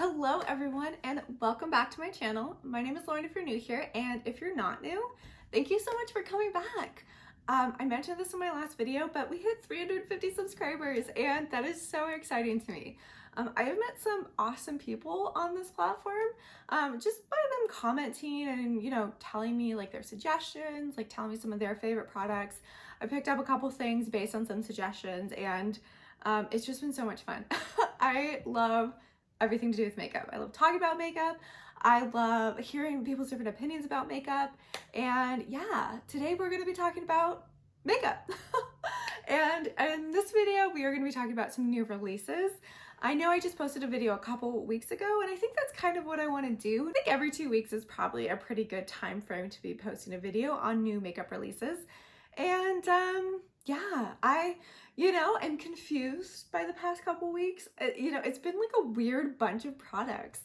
Hello everyone and welcome back to my channel. My name is Lauren if you're new here, and if you're not new, thank you so much for coming back. I mentioned this in my last video, but we hit 350 subscribers and that is so exciting to me. I have met some awesome people on this platform just by them commenting and telling me like their suggestions, like telling me some of their favorite products. I picked up a couple things based on some suggestions and it's just been so much fun. I love everything to do with makeup. I love talking about makeup. I love hearing people's different opinions about makeup. And yeah, today we're going to be talking about makeup. And in this video, we are going to be talking about some new releases. I know I just posted a video a couple weeks ago, and I think that's kind of what I want to do. I think every 2 weeks is probably a pretty good time frame to be posting a video on new makeup releases. And yeah, I am confused by the past couple weeks. It's been like a weird bunch of products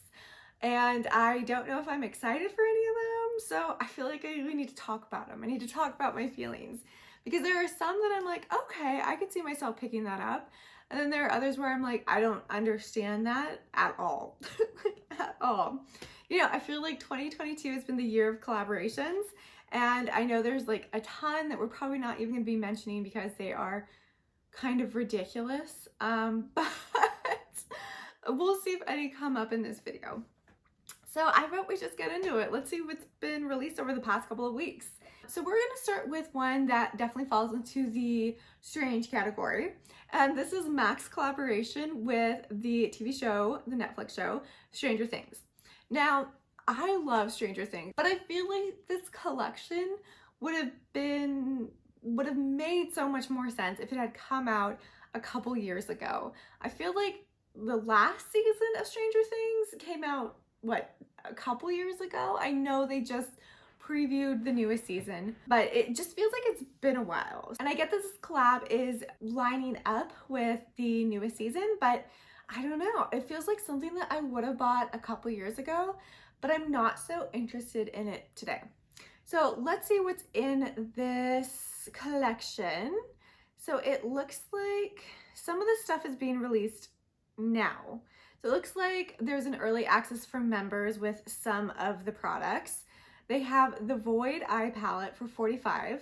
and I don't know if I'm excited for any of them. So I feel like I really need to talk about them. I need to talk about my feelings because there are some that I'm like, okay, I can see myself picking that up. And then there are others where I'm like, I don't understand that at all, at all. I feel like 2022 has been the year of collaborations. And I know there's like a ton that we're probably not even going to be mentioning because they are kind of ridiculous. But we'll see if any come up in this video. So I thought we just get into it. Let's see what's been released over the past couple of weeks. So we're going to start with one that definitely falls into the strange category. And this is MAC's collaboration with the TV show, the Netflix show, Stranger Things. Now, I love Stranger Things, but I feel like this collection would have made so much more sense if it had come out a couple years ago. I feel like the last season of Stranger Things came out, a couple years ago? I know they just previewed the newest season, but it just feels like it's been a while. And I get this collab is lining up with the newest season, but I don't know. It feels like something that I would have bought a couple years ago, but I'm not so interested in it today. So let's see what's in this collection. So it looks like some of the stuff is being released now. So it looks like there's an early access for members with some of the products. They have the Void Eye Palette for $45.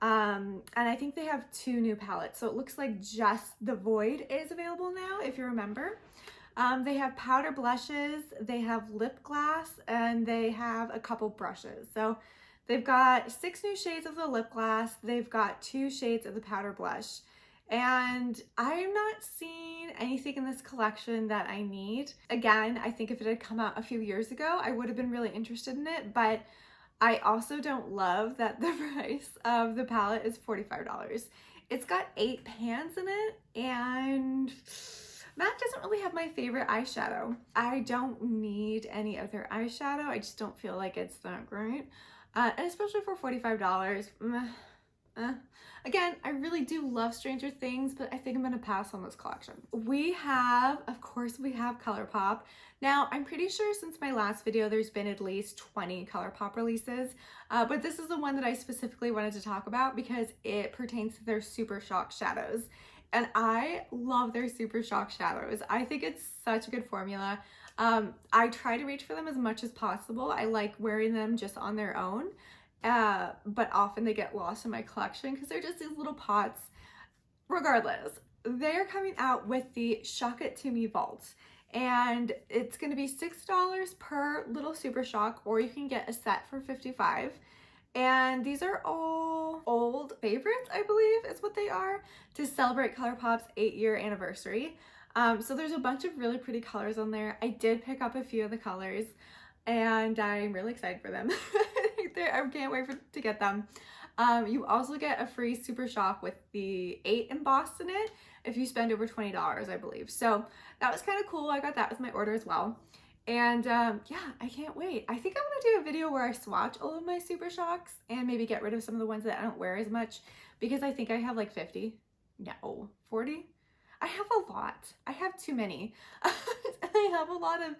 And I think they have 2 new palettes. So it looks like just the Void is available now, if you remember. They have powder blushes, they have lip gloss, and they have a couple brushes. So they've got 6 new shades of the lip gloss, they've got 2 shades of the powder blush. And I'm not seeing anything in this collection that I need. Again, I think if it had come out a few years ago, I would have been really interested in it, but I also don't love that the price of the palette is $45. It's got 8 pans in it, and MAC doesn't really have my favorite eyeshadow. I don't need any other eyeshadow. I just don't feel like it's that great. And especially for $45, Again, I really do love Stranger Things, but I think I'm gonna pass on this collection. Of course we have ColourPop. Now, I'm pretty sure since my last video, there's been at least 20 ColourPop releases, but this is the one that I specifically wanted to talk about because it pertains to their Super Shock shadows. And I love their Super Shock shadows. I think it's such a good formula. I try to reach for them as much as possible. I like wearing them just on their own. But often they get lost in my collection because they're just these little pots. Regardless, they're coming out with the Shock It To Me Vault, and it's going to be $6 per little Super Shock, or you can get a set for $55. And these are all old favorites, I believe is what they are, to celebrate ColourPop's 8-year anniversary. So there's a bunch of really pretty colors on there. I did pick up a few of the colors, and I'm really excited for them. I can't wait to get them. You also get a free Super Shock with the 8 embossed in it if you spend over $20, I believe. So that was kind of cool. I got that with my order as well. And yeah, I can't wait. I think I'm gonna do a video where I swatch all of my Super Shocks and maybe get rid of some of the ones that I don't wear as much, because I think I have like 50, no, 40. I have a lot. I have too many. I have a lot of,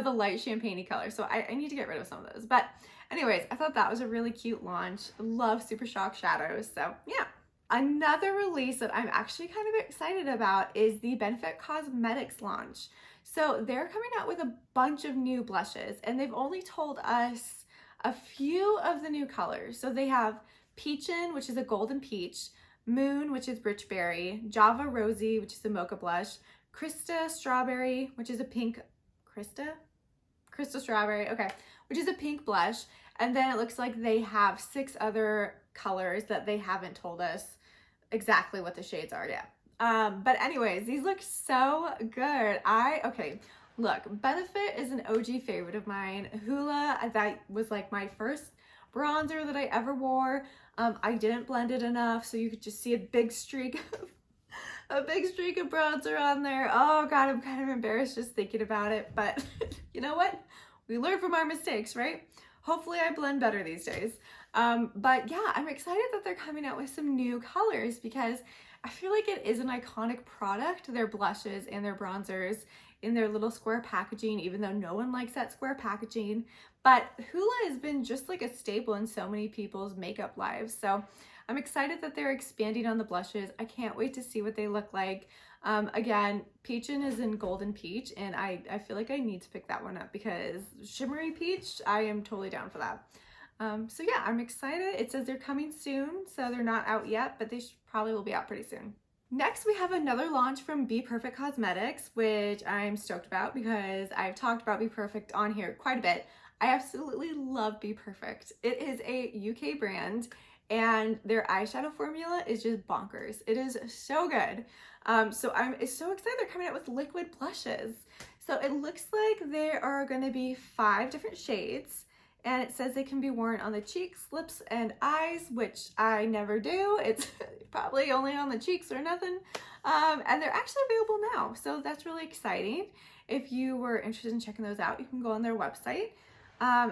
the light champagne-y colors. So I need to get rid of some of those. But anyways, I thought that was a really cute launch. Love Super Shock shadows. So yeah. Another release that I'm actually kind of excited about is the Benefit Cosmetics launch. So they're coming out with a bunch of new blushes, and they've only told us a few of the new colors. So they have Peachin', which is a golden peach, Moon, which is rich berry, Java Rosy, which is a mocha blush, Krista Strawberry, which is a pink, Krista Strawberry, okay, which is a pink blush. And then it looks like they have 6 other colors that they haven't told us exactly what the shades are yet. But anyways, these look so good. Okay, look, Benefit is an OG favorite of mine. Hoola, that was like my first bronzer that I ever wore. I didn't blend it enough, so you could just see a big streak of bronzer on there. Oh God, I'm kind of embarrassed just thinking about it, but you know what? We learn from our mistakes, right? Hopefully I blend better these days. But yeah, I'm excited that they're coming out with some new colors because I feel like it is an iconic product, their blushes and their bronzers in their little square packaging, even though no one likes that square packaging. But Hoola has been just like a staple in so many people's makeup lives. So I'm excited that they're expanding on the blushes. I can't wait to see what they look like. Again, Peachin' is in Golden Peach, and I feel like I need to pick that one up because Shimmery Peach, I am totally down for that. So yeah, I'm excited. It says they're coming soon, so they're not out yet, but they probably will be out pretty soon. Next, we have another launch from Be Perfect Cosmetics, which I'm stoked about because I've talked about Be Perfect on here quite a bit. I absolutely love Be Perfect. It is a UK brand, and their eyeshadow formula is just bonkers. It is so good. So I'm so excited they're coming out with liquid blushes. So it looks like there are going to be 5 different shades, and it says they can be worn on the cheeks, lips, and eyes, which I never do. It's probably only on the cheeks or nothing. And they're actually available now, so that's really exciting. If you were interested in checking those out, you can go on their website.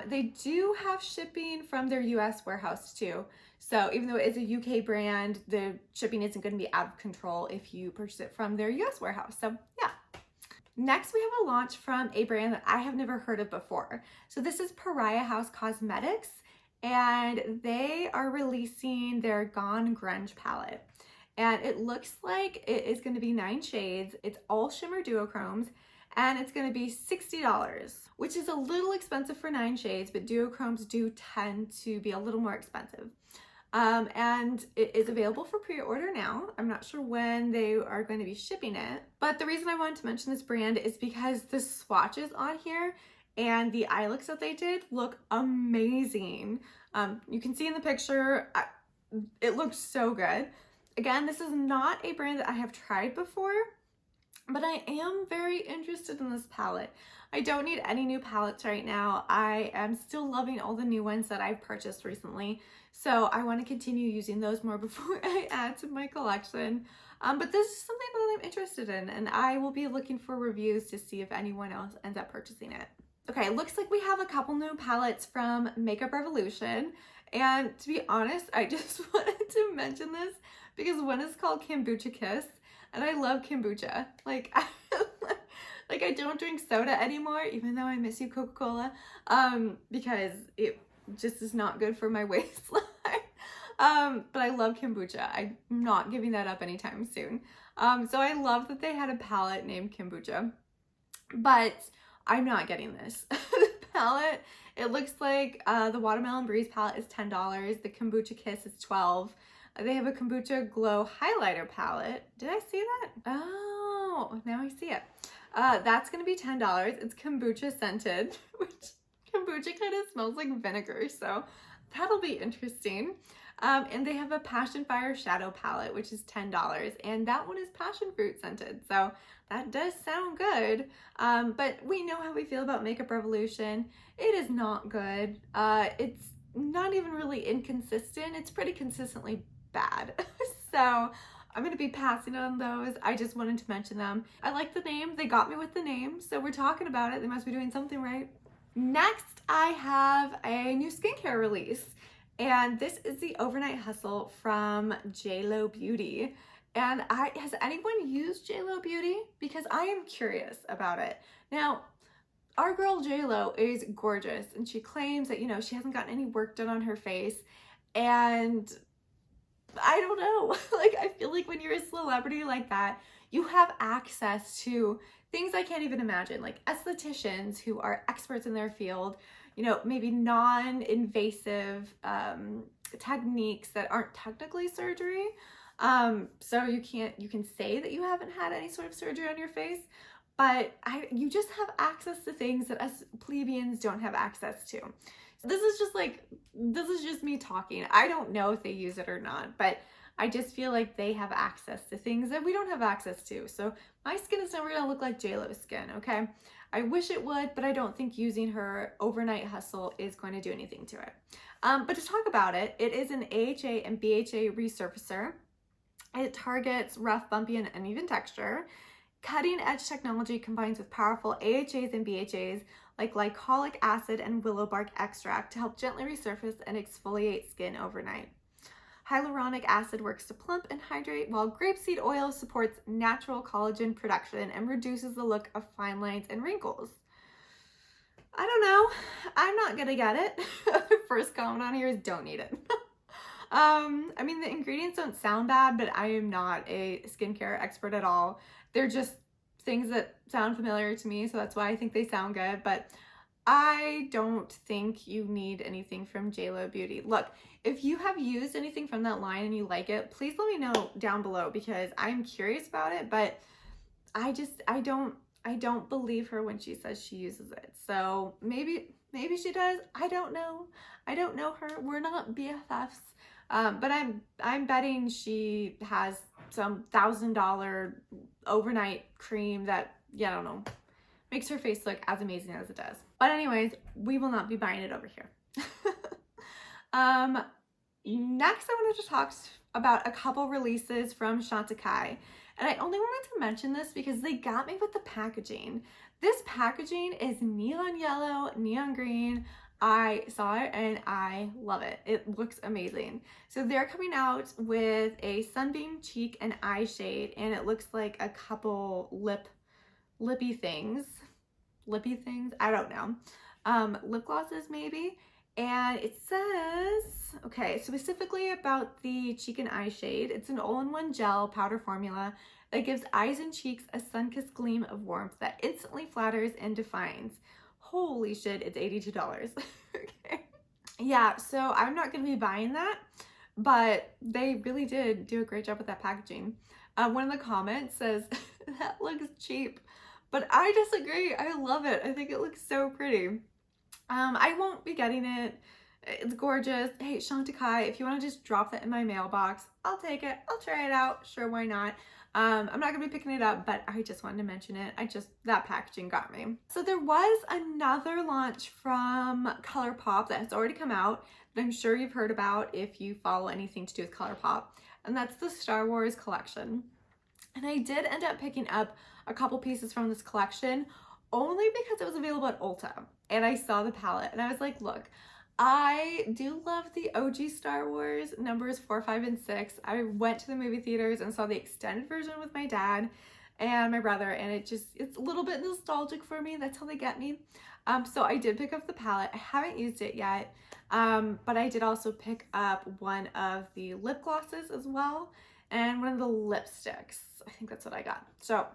They do have shipping from their US warehouse too. So even though it is a UK brand, the shipping isn't going to be out of control if you purchase it from their US warehouse. So yeah. Next, we have a launch from a brand that I have never heard of before. So this is Pariah House Cosmetics, and they are releasing their Gone Grunge palette. And it looks like it is going to be 9 shades. It's all shimmer duochromes, and it's going to be $60, which is a little expensive for 9 shades, but duochromes do tend to be a little more expensive. And it is available for pre-order now. I'm not sure when they are going to be shipping it, but the reason I wanted to mention this brand is because the swatches on here and the eye looks that they did look amazing. You can see in the picture, it looks so good. Again, this is not a brand that I have tried before, but I am very interested in this palette. I don't need any new palettes right now. I am still loving all the new ones that I've purchased recently. So I want to continue using those more before I add to my collection. But this is something that I'm interested in, and I will be looking for reviews to see if anyone else ends up purchasing it. Okay, it looks like we have a couple new palettes from Makeup Revolution. And to be honest, I just wanted to mention this because one is called Kombucha Kiss, and I love kombucha. Like, like I don't drink soda anymore, even though I miss you, Coca-Cola, because it just is not good for my waistline. But I love kombucha. I'm not giving that up anytime soon. So I love that they had a palette named Kombucha, but I'm not getting this. The palette, it looks like the Watermelon Breeze palette is $10. The Kombucha Kiss is $12. They have a Kombucha Glow highlighter palette. Did I see that? Oh, now I see it. That's going to be $10. It's kombucha scented, which kombucha kind of smells like vinegar, so that'll be interesting. And they have a Passion Fire Shadow palette, which is $10, and that one is passion fruit scented, so that does sound good. But we know how we feel about Makeup Revolution. It is not good. It's not even really inconsistent. It's pretty consistently bad. So I'm going to be passing on those. I just wanted to mention them. I like the name. They got me with the name, so we're talking about it. They must be doing something right. Next, I have a new skincare release, and this is the Overnight Hustle from JLo Beauty. And has anyone used JLo Beauty? Because I am curious about it. Now, our girl JLo is gorgeous, and she claims that, you know, she hasn't gotten any work done on her face, and I don't know. Like, I feel like when you're a celebrity like that, You have access to things I can't even imagine, like estheticians who are experts in their field, you know, maybe non-invasive techniques that aren't technically surgery. So you can say that you haven't had any sort of surgery on your face, but you just have access to things that us plebeians don't have access to. This is just me talking. I don't know if they use it or not, but I just feel like they have access to things that we don't have access to. So my skin is never gonna look like JLo's skin, okay? I wish it would, but I don't think using her overnight hustle is going to do anything to it. But to talk about it, it is an AHA and BHA resurfacer. It targets rough, bumpy, and uneven texture. Cutting-edge technology combines with powerful AHAs and BHAs like glycolic acid and willow bark extract to help gently resurface and exfoliate skin overnight. Hyaluronic acid works to plump and hydrate, while grapeseed oil supports natural collagen production and reduces the look of fine lines and wrinkles. I don't know. I'm not gonna get it. First comment on here is don't need it. I mean, the ingredients don't sound bad, but I am not a skincare expert at all. They're just things that sound familiar to me, so that's why I think they sound good, but I don't think you need anything from JLo Beauty. Look, if you have used anything from that line and you like it, please let me know down below because I'm curious about it, but I don't believe her when she says she uses it. So maybe she does. I don't know. I don't know her. We're not BFFs. But I'm betting she has some $1,000 overnight cream that, yeah, I don't know, makes her face look as amazing as it does. But anyways, we will not be buying it over here. Next, I wanted to talk about a couple releases from Chantecaille. And I only wanted to mention this because they got me with the packaging. This packaging is neon yellow, neon green. I saw it and I love it. It looks amazing. So they're coming out with a Sunbeam cheek and eye shade, and it looks like a couple lippy things. I don't know. Lip glosses maybe. And it says, okay, specifically about the cheek and eye shade, it's an all-in-one gel powder formula that gives eyes and cheeks a sun-kissed gleam of warmth that instantly flatters and defines. Holy shit, it's $82. Okay. Yeah, so I'm not going to be buying that, but they really did do a great job with that packaging. One of the comments says, that looks cheap, but I disagree. I love it. I think it looks so pretty. I won't be getting it. It's gorgeous. Hey, Chantecaille, if you want to just drop that in my mailbox, I'll take it. I'll try it out. Sure, why not? I'm not gonna be picking it up, but I just wanted to mention it. That packaging got me. So there was another launch from ColourPop that has already come out that I'm sure you've heard about if you follow anything to do with ColourPop, and that's the Star Wars collection. And I did end up picking up a couple pieces from this collection only because it was available at Ulta, and I saw the palette and I was like, look, I do love the OG Star Wars numbers 4, 5, and 6. I went to the movie theaters and saw the extended version with my dad and my brother, and it's a little bit nostalgic for me. That's how they get me. So I did pick up the palette. I haven't used it yet, but I did also pick up one of the lip glosses as well and one of the lipsticks. I think that's what I got. So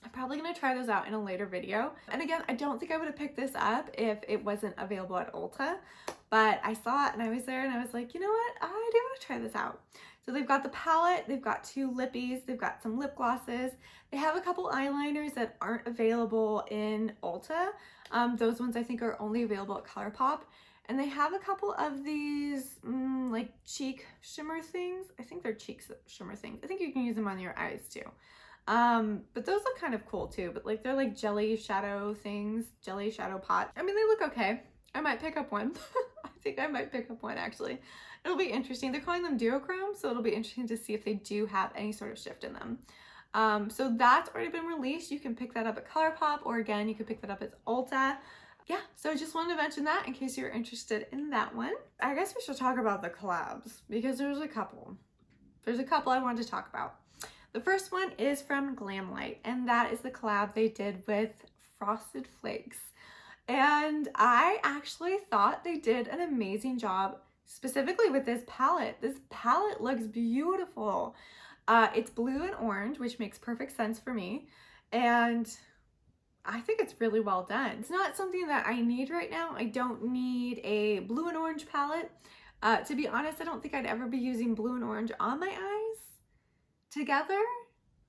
I'm probably going to try those out in a later video. And again, I don't think I would have picked this up if it wasn't available at Ulta, but I saw it and I was there and I was like, you know what? I do want to try this out. So they've got the palette, they've got 2 lippies, they've got some lip glosses. They have a couple eyeliners that aren't available in Ulta. Those ones I think are only available at ColourPop. And they have a couple of these like cheek shimmer things. I think they're cheek shimmer things. I think you can use them on your eyes too. But those look kind of cool too, but like they're like jelly shadow things, jelly shadow pot. I mean, they look okay. I might pick up one. I think I might pick up one actually. It'll be interesting. They're calling them duochrome, so it'll be interesting to see if they do have any sort of shift in them. So that's already been released. You can pick that up at ColourPop, or again, you can pick that up at Ulta. Yeah, so I just wanted to mention that in case you're interested in that one. I guess we should talk about the collabs because there's a couple. There's a couple I wanted to talk about. The first one is from Glamlight, and that is the collab they did with Frosted Flakes. And I actually thought they did an amazing job, specifically with this palette. This palette looks beautiful. It's blue and orange, which makes perfect sense for me. And I think it's really well done. It's not something that I need right now. I don't need a blue and orange palette. To be honest, I don't think I'd ever be using blue and orange on my eyes together.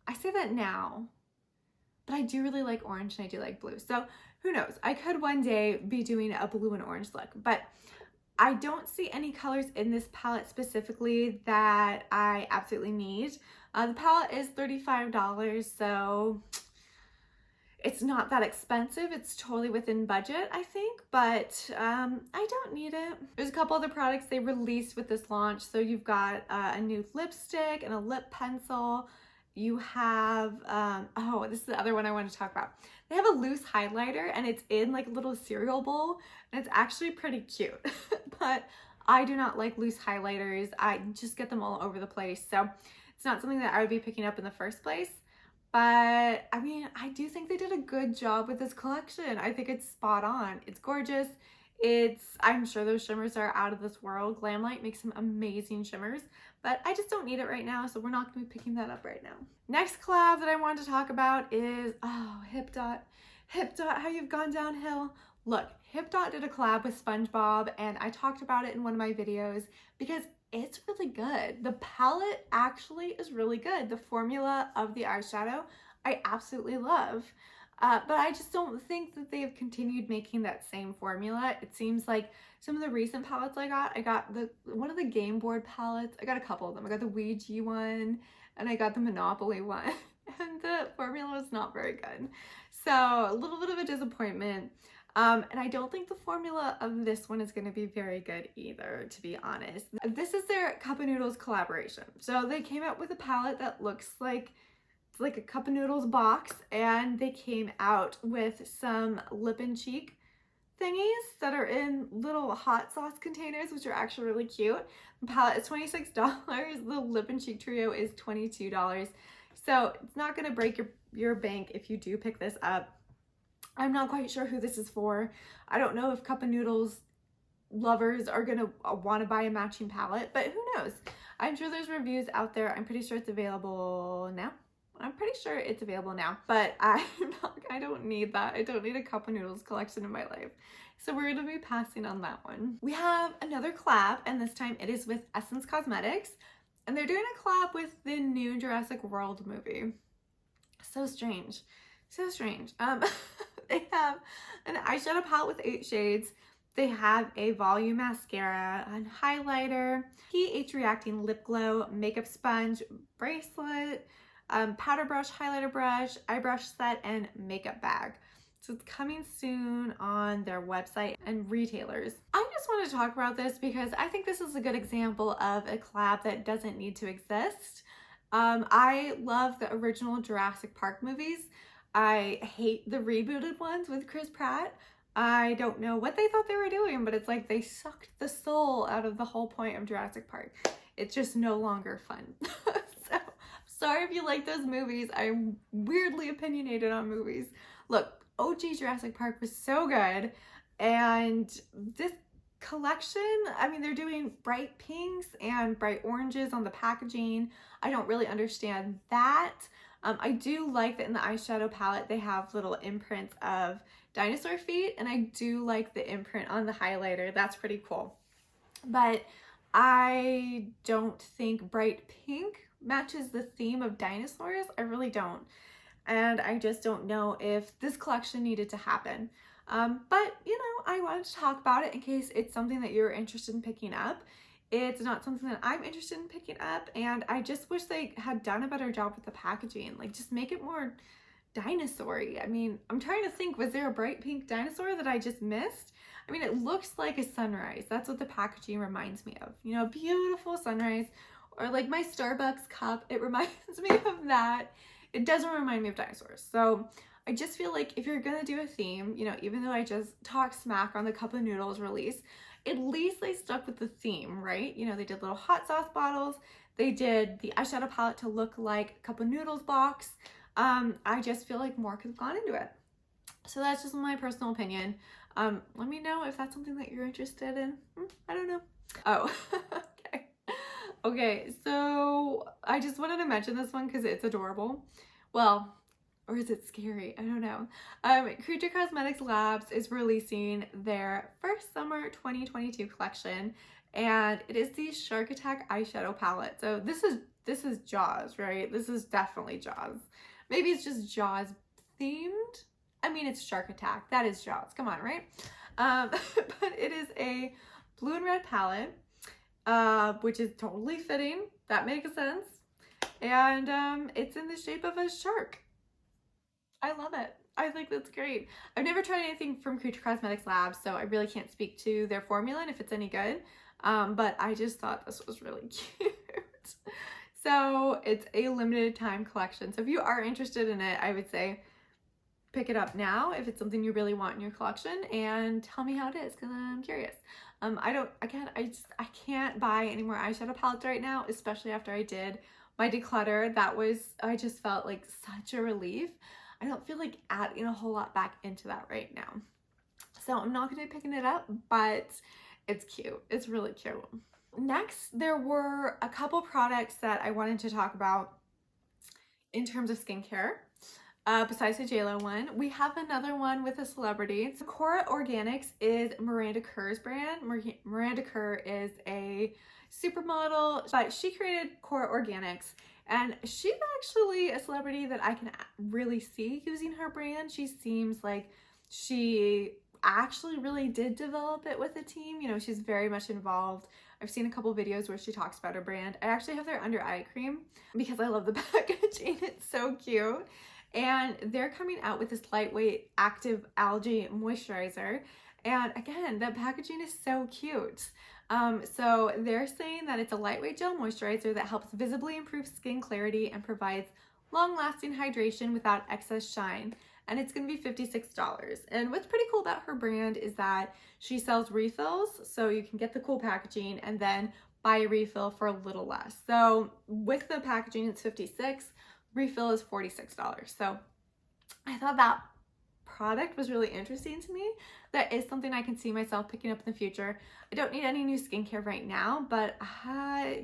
I say that now, but I do really like orange and I do like blue. So who knows? I could one day be doing a blue and orange look, but I don't see any colors in this palette specifically that I absolutely need. The palette is $35, so it's not that expensive. It's totally within budget, I think, but I don't need it. There's a couple other products they released with this launch. So you've got a new lipstick and a lip pencil. You have, oh, this is the other one I want to talk about. They have a loose highlighter and it's in like a little cereal bowl and it's actually pretty cute, but I do not like loose highlighters. I just get them all over the place. So it's not something that I would be picking up in the first place. But I mean, I do think they did a good job with this collection. I think it's spot on. It's gorgeous. I'm sure those shimmers are out of this world. Glamlight makes some amazing shimmers, but I just don't need it right now, so we're not going to be picking that up right now. Next collab that I wanted to talk about is, oh, Hip Dot. Hip Dot, how you've gone downhill. Look, Hip Dot did a collab with SpongeBob, and I talked about it in one of my videos because it's really good. The palette actually is really good. The formula of the eyeshadow, I absolutely love. But I just don't think that they've continued making that same formula. It seems like some of the recent palettes I got one of the game board palettes. I got a couple of them. I got the Ouija one and I got the Monopoly one. And the formula was not very good. So a little bit of a disappointment. And I don't think the formula of this one is going to be very good either, to be honest. This is their Cup of Noodles collaboration. So they came out with a palette that looks like it's like a Cup of Noodles box, and they came out with some lip and cheek thingies that are in little hot sauce containers, which are actually really cute. The palette is $26. The lip and cheek trio is $22. So it's not going to break your bank if you do pick this up. I'm not quite sure who this is for. I don't know if Cup of Noodles lovers are gonna want to buy a matching palette, but who knows? I'm sure there's reviews out there. I'm pretty sure it's available now. But I don't need that. I don't need a Cup of Noodles collection in my life. So we're gonna be passing on that one. We have another collab, and this time it is with Essence Cosmetics, and they're doing a collab with the new Jurassic World movie. So strange. So strange. They have an eyeshadow palette with 8 shades. They have a volume mascara, a highlighter, pH reacting lip glow, makeup sponge, bracelet, powder brush, highlighter brush, eye brush set, and makeup bag. So it's coming soon on their website and retailers. I just want to talk about this because I think this is a good example of a collab that doesn't need to exist. I love the original Jurassic Park movies. I hate the rebooted ones with Chris Pratt. I don't know what they thought they were doing, but it's like they sucked the soul out of the whole point of Jurassic Park. It's just no longer fun. So, sorry if you like those movies. I'm weirdly opinionated on movies. Look, OG Jurassic Park was so good, and this collection, I mean, they're doing bright pinks and bright oranges on the packaging. I don't really understand that. I do like that in the eyeshadow palette they have little imprints of dinosaur feet, and I do like the imprint on the highlighter. That's pretty cool. But I don't think bright pink matches the theme of dinosaurs. I really don't. And I just don't know if this collection needed to happen. But, you know, I wanted to talk about it in case it's something that you're interested in picking up. It's not something that I'm interested in picking up, and I just wish they had done a better job with the packaging. Like, just make it more dinosaur-y. I mean, I'm trying to think, was there a bright pink dinosaur that I just missed? I mean, it looks like a sunrise. That's what the packaging reminds me of. You know, a beautiful sunrise, or like my Starbucks cup. It reminds me of that. It doesn't remind me of dinosaurs. So I just feel like if you're gonna do a theme, you know, even though I just talked smack on the Cup of Noodles release, at least they stuck with the theme, right? You know, they did little hot sauce bottles. They did the eyeshadow palette to look like a Cup of Noodles box. I just feel like more could have gone into it. So that's just my personal opinion. Let me know if that's something that you're interested in. I don't know. Oh, okay. Okay, so I just wanted to mention this one because it's adorable. Well, or is it scary? I don't know. Creature Cosmetics Labs is releasing their first summer 2022 collection, and it is the Shark Attack eyeshadow palette. So this is Jaws, right? This is definitely Jaws. Maybe it's just Jaws themed. I mean, it's Shark Attack. That is Jaws. Come on, right? But it is a blue and red palette, which is totally fitting. That makes sense. And it's in the shape of a shark. I love it. I think that's great. I've never tried anything from Creature Cosmetics Labs, so I really can't speak to their formula and if it's any good. But I just thought this was really cute. So it's a limited time collection. So if you are interested in it, I would say pick it up now if it's something you really want in your collection, and tell me how it is because I'm curious. I can't buy any more eyeshadow palettes right now, especially after I did my declutter. I just felt like such a relief. I don't feel like adding a whole lot back into that right now. So I'm not going to be picking it up, but it's cute. It's really cute. Next, there were a couple products that I wanted to talk about in terms of skincare. Besides the JLo one, we have another one with a celebrity. So Cora Organics is Miranda Kerr's brand. Miranda Kerr is a supermodel, but she created Cora Organics, and she's actually a celebrity that I can really see using her brand. She seems like she actually really did develop it with a team. You know, she's very much involved. I've seen a couple videos where she talks about her brand. I actually have their under eye cream because I love the packaging. It's so cute. And they're coming out with this lightweight active algae moisturizer. And again, the packaging is so cute. So they're saying that it's a lightweight gel moisturizer that helps visibly improve skin clarity and provides long-lasting hydration without excess shine. And it's going to be $56. And what's pretty cool about her brand is that she sells refills, so you can get the cool packaging and then buy a refill for a little less. So with the packaging, it's $56. Refill is $46. So I thought that product was really interesting to me. That is something I can see myself picking up in the future. I don't need any new skincare right now, but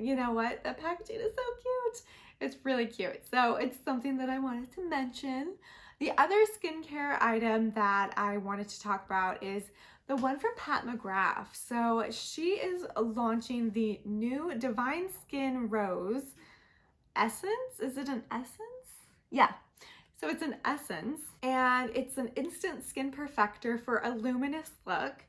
you know what? The packaging is so cute. It's really cute. So it's something that I wanted to mention. The other skincare item that I wanted to talk about is the one from Pat McGrath. So she is launching the new Divine Skin Rose Essence. Is it an essence? Yeah. So it's an essence, and it's an instant skin perfector for a luminous look.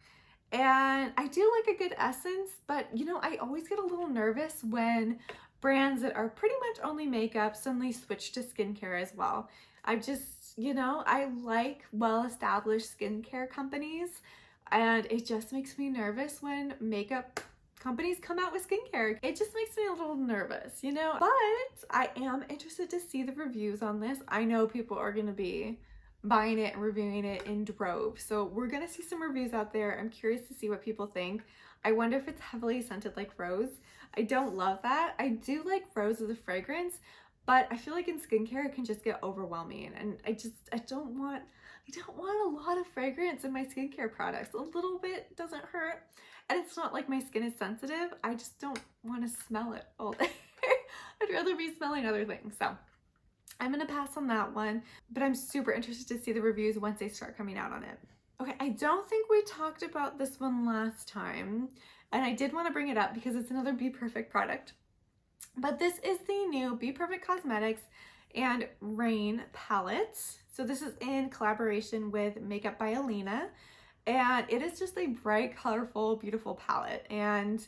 And I do like a good essence, but you know, I always get a little nervous when brands that are pretty much only makeup suddenly switch to skincare as well. I just, you know, I like well-established skincare companies, and it just makes me nervous when makeup companies come out with skincare. It just makes me a little nervous, you know, but I am interested to see the reviews on this. I know people are going to be buying it and reviewing it in droves. So we're going to see some reviews out there. I'm curious to see what people think. I wonder if it's heavily scented like rose. I don't love that. I do like rose as a fragrance, but I feel like in skincare it can just get overwhelming, and I don't want a lot of fragrance in my skincare products. A little bit doesn't hurt. And it's not like my skin is sensitive. I just don't want to smell it all day. I'd rather be smelling other things. So I'm going to pass on that one, but I'm super interested to see the reviews once they start coming out on it. Okay, I don't think we talked about this one last time, and I did want to bring it up because it's another Be Perfect product. But this is the new Be Perfect Cosmetics and Rain palette. So this is in collaboration with Makeup by Alina. And it is just a bright, colorful, beautiful palette. And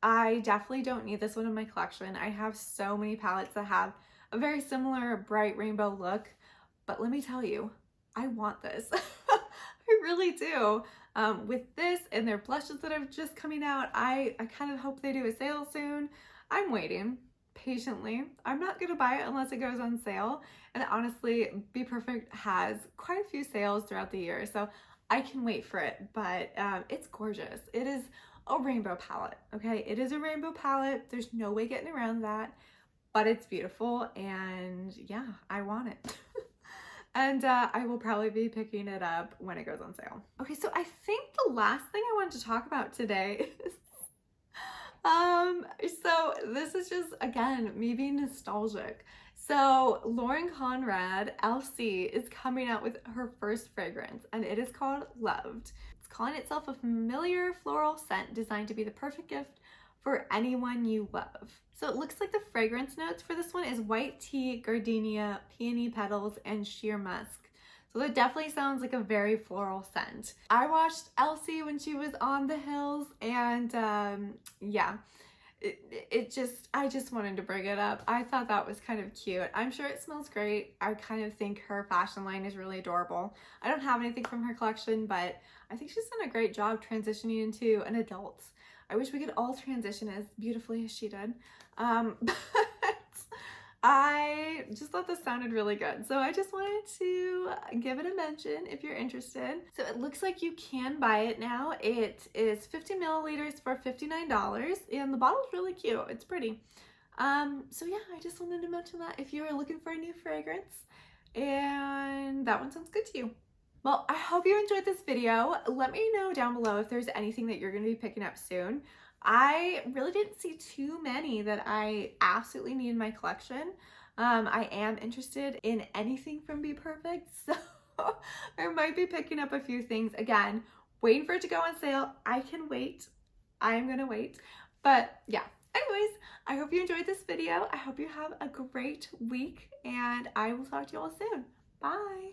I definitely don't need this one in my collection. I have so many palettes that have a very similar bright rainbow look. But let me tell you, I want this. I really do. With this and their blushes that are just coming out, I kind of hope they do a sale soon. I'm waiting patiently. I'm not going to buy it unless it goes on sale. And honestly, Be Perfect has quite a few sales throughout the year. So I can wait for it, but it's gorgeous. It is a rainbow palette, okay? It is a rainbow palette. There's no way getting around that, but it's beautiful, and yeah, I want it. And I will probably be picking it up when it goes on sale. Okay, so I think the last thing I wanted to talk about today is So this is just, again, me being nostalgic. So Lauren Conrad, LC, is coming out with her first fragrance, and it is called Loved. It's calling itself a familiar floral scent designed to be the perfect gift for anyone you love. So it looks like the fragrance notes for this one is white tea, gardenia, peony petals, and sheer musk. So that definitely sounds like a very floral scent. I watched Elsie when she was on the hills, and yeah, I just wanted to bring it up. I thought that was kind of cute. I'm sure it smells great. I kind of think her fashion line is really adorable. I don't have anything from her collection, but I think she's done a great job transitioning into an adult. I wish we could all transition as beautifully as she did. But I just thought this sounded really good. So I just wanted to give it a mention if you're interested. So it looks like you can buy it now. It is 50 milliliters for $59, and the bottle's really cute. It's pretty. So yeah, I just wanted to mention that if you are looking for a new fragrance and that one sounds good to you. Well, I hope you enjoyed this video. Let me know down below if there's anything that you're going to be picking up soon. I really didn't see too many that I absolutely need in my collection. I am interested in anything from Be Perfect, so I might be picking up a few things. Again, waiting for it to go on sale. I can wait. I'm gonna wait. But yeah, anyways, I hope you enjoyed this video. I hope you have a great week, and I will talk to you all soon. Bye.